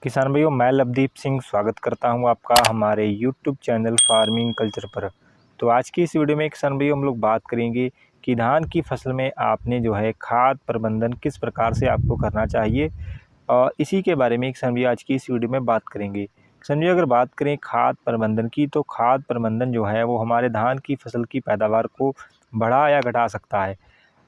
किसान भाइयों, मैं लवदीप सिंह स्वागत करता हूं आपका हमारे यूट्यूब चैनल फार्मिंग कल्चर पर। तो आज की इस वीडियो में किसान भाइयों हम लोग बात करेंगे कि धान की फसल में आपने जो है खाद प्रबंधन किस प्रकार से आपको करना चाहिए, और इसी के बारे में किसान भाइयों आज की इस वीडियो में बात करेंगे। किसान भाइयों, अगर बात करें खाद प्रबंधन की, तो खाद प्रबंधन जो है वो हमारे धान की फसल की पैदावार को बढ़ा या घटा सकता है।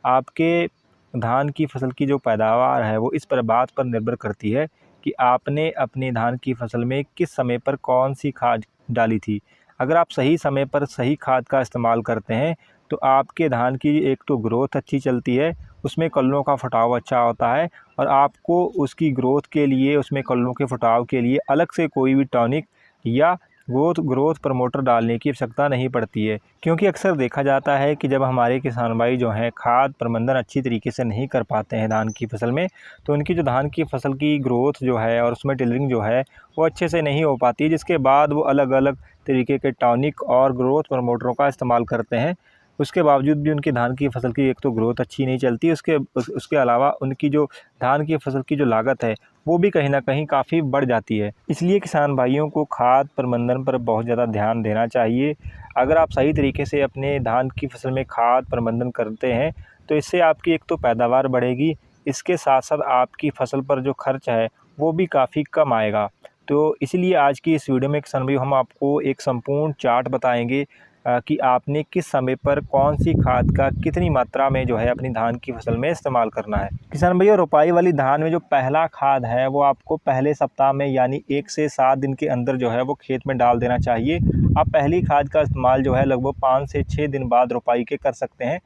आपके धान की फसल की जो पैदावार है वो इस पर बात पर निर्भर करती है कि आपने अपने धान की फसल में किस समय पर कौन सी खाद डाली थी। अगर आप सही समय पर सही खाद का इस्तेमाल करते हैं तो आपके धान की एक तो ग्रोथ अच्छी चलती है, उसमें कल्लों का फटाव अच्छा होता है, और आपको उसकी ग्रोथ के लिए, उसमें कल्लों के फटाव के लिए अलग से कोई भी टॉनिक या ग्रोथ प्रमोटर डालने की आवश्यकता नहीं पड़ती है। क्योंकि अक्सर देखा जाता है कि जब हमारे किसान भाई जो हैं खाद प्रबंधन अच्छी तरीके से नहीं कर पाते हैं धान की फसल में, तो उनकी जो धान की फसल की ग्रोथ जो है और उसमें टिलरिंग जो है वो अच्छे से नहीं हो पाती है, जिसके बाद वो अलग अलग तरीके के टॉनिक और ग्रोथ प्रमोटरों का इस्तेमाल करते हैं। उसके बावजूद भी उनकी धान की फसल की एक तो ग्रोथ अच्छी नहीं चलती, उसके अलावा उनकी जो धान की फसल की जो लागत है वो भी कहीं ना कहीं काफ़ी बढ़ जाती है। इसलिए किसान भाइयों को खाद प्रबंधन पर बहुत ज़्यादा ध्यान देना चाहिए। अगर आप सही तरीके से अपने धान की फसल में खाद प्रबंधन करते हैं तो इससे आपकी एक तो पैदावार बढ़ेगी, इसके साथ साथ आपकी फसल पर जो खर्च है वो भी काफ़ी कम आएगा। तो इसलिए आज की इस वीडियो में किसान भाइयों हम आपको एक संपूर्ण चार्ट बताएंगे कि आपने किस समय पर कौन सी खाद का कितनी मात्रा में जो है अपनी धान की फसल में इस्तेमाल करना है। किसान भैया, रोपाई वाली धान में जो पहला खाद है वो आपको पहले सप्ताह में यानी 1 से 7 दिन के अंदर जो है वो खेत में डाल देना चाहिए। आप पहली खाद का इस्तेमाल जो है लगभग 5 से 6 दिन बाद रोपाई के कर सकते हैं।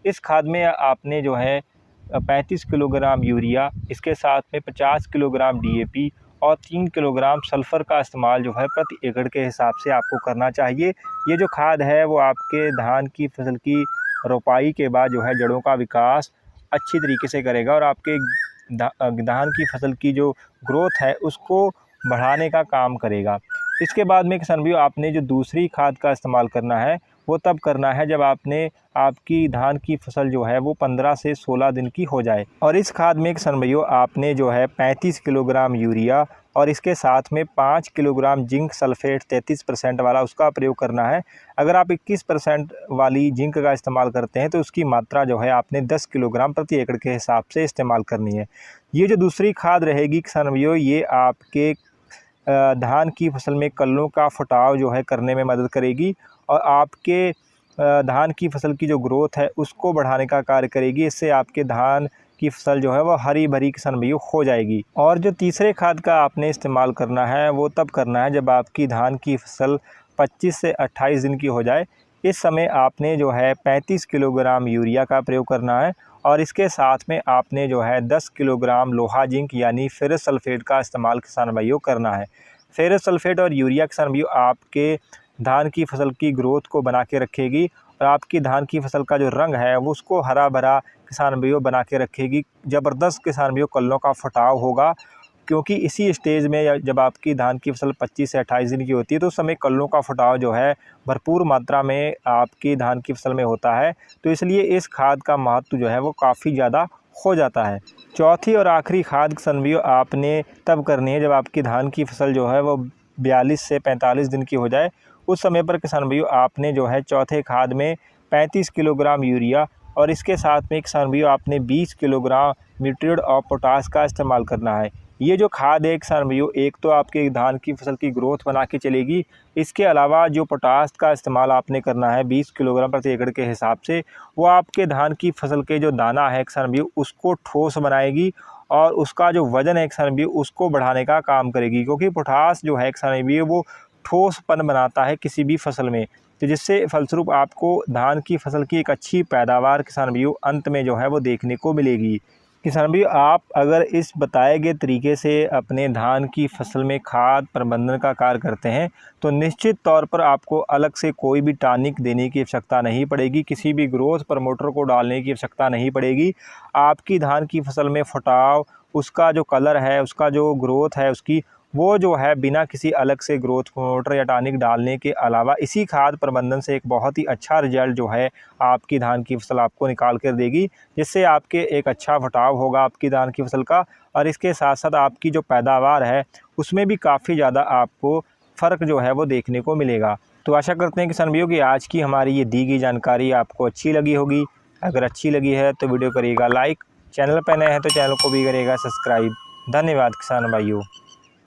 इस खाद में आपने जो है 35 किलोग्राम यूरिया, इसके साथ में 50 किलोग्राम DAP और 3 किलोग्राम सल्फ़र का इस्तेमाल जो है प्रति एकड़ के हिसाब से आपको करना चाहिए। ये जो खाद है वो आपके धान की फसल की रोपाई के बाद जो है जड़ों का विकास अच्छी तरीके से करेगा और आपके धान की फसल की जो ग्रोथ है उसको बढ़ाने का काम करेगा। इसके बाद में किसान भाइयों आपने जो दूसरी खाद का इस्तेमाल करना है वो तब करना है जब आपकी धान की फसल जो है वो 15 से 16 दिन की हो जाए। और इस खाद में किसान भाइयों आपने जो है 35 किलोग्राम यूरिया और इसके साथ में 5 किलोग्राम जिंक सल्फेट 33% वाला उसका प्रयोग करना है। अगर आप 21% वाली जिंक का इस्तेमाल करते हैं तो उसकी मात्रा जो है आपने 10 किलोग्राम प्रति एकड़ के हिसाब से इस्तेमाल करनी है। ये जो दूसरी खाद रहेगी किसान भाइयों, ये आपके धान की फसल में कल्लों का फटाव जो है करने में मदद करेगी और आपके धान की फसल की जो ग्रोथ है उसको बढ़ाने का कार्य करेगी। इससे आपके धान की फसल जो है वो हरी भरी किसान भाइयों हो जाएगी। और जो तीसरे खाद का आपने इस्तेमाल करना है वो तब करना है जब आपकी धान की फसल 25 से 28 दिन की हो जाए। इस समय आपने जो है 35 किलोग्राम यूरिया का प्रयोग करना है और इसके साथ में आपने जो है 10 किलोग्राम लोहा जिंक यानी फेरस सल्फेट का इस्तेमाल किसान भाइयों करना है। फेरस सल्फेट और यूरिया किसान भाइयों आपके धान की फसल की ग्रोथ को बना के रखेगी और आपकी धान की फसल का जो रंग है वो उसको हरा भरा किसान भाइयों बना के रखेगी। ज़बरदस्त किसान भाइयों कल्लों का फटाव होगा, क्योंकि इसी स्टेज में जब आपकी धान की फसल 25 से 28 दिन की होती है तो उस समय कल्लों का फटाव जो है भरपूर मात्रा में आपकी धान की फसल में होता है। तो इसलिए इस खाद का महत्व जो है वो काफ़ी ज़्यादा हो जाता है। चौथी और आखिरी खाद किसान भाइयों आपने तब करनी है जब आपकी धान की फसल जो है वो 42 से 45 दिन की हो जाए। उस समय पर किसान भाइयों आपने जो है चौथे खाद में 35 किलोग्राम यूरिया और इसके साथ में किसान भाइयों आपने 20 किलोग्राम म्यूट्रिएंट ऑफ पोटाश का इस्तेमाल करना है। ये जो खाद है किसान भाइयों एक तो आपके धान की फसल की ग्रोथ बना के चलेगी, इसके अलावा जो पोटाश का इस्तेमाल आपने करना है 20 किलोग्राम प्रति एकड़ के हिसाब से, वो आपके धान की फसल के जो दाना है किसान भाइयों उसको ठोस बनाएगी और उसका जो वजन है किसान भाइयों उसको बढ़ाने का काम करेगी। क्योंकि पोटाश जो है किसान भाइयों वो ठोसपन बनाता है किसी भी फसल में, तो जिससे फलस्वरूप आपको धान की फसल की एक अच्छी पैदावार किसान भाइयों अंत में जो है वो देखने को मिलेगी। किसान भाइयों आप अगर इस बताए गए तरीके से अपने धान की फसल में खाद प्रबंधन का कार्य करते हैं तो निश्चित तौर पर आपको अलग से कोई भी टॉनिक देने की आवश्यकता नहीं पड़ेगी, किसी भी ग्रोथ प्रमोटर को डालने की आवश्यकता नहीं पड़ेगी। आपकी धान की फसल में फटाव, उसका जो कलर है, उसका जो ग्रोथ है उसकी, वो जो है बिना किसी अलग से ग्रोथ प्रमोटर या टॉनिक डालने के अलावा इसी खाद प्रबंधन से एक बहुत ही अच्छा रिजल्ट जो है आपकी धान की फसल आपको निकाल कर देगी, जिससे आपके एक अच्छा फटाव होगा आपकी धान की फसल का, और इसके साथ साथ आपकी जो पैदावार है उसमें भी काफ़ी ज़्यादा आपको फ़र्क जो है वो देखने को मिलेगा। तो आशा करते हैं किसान भाइयों कि आज की हमारी ये दी गई जानकारी आपको अच्छी लगी होगी। अगर अच्छी लगी है तो वीडियो करिएगा लाइक, चैनल पर नए हैं तो चैनल को भी करिएगा सब्सक्राइब। धन्यवाद किसान भाइयों।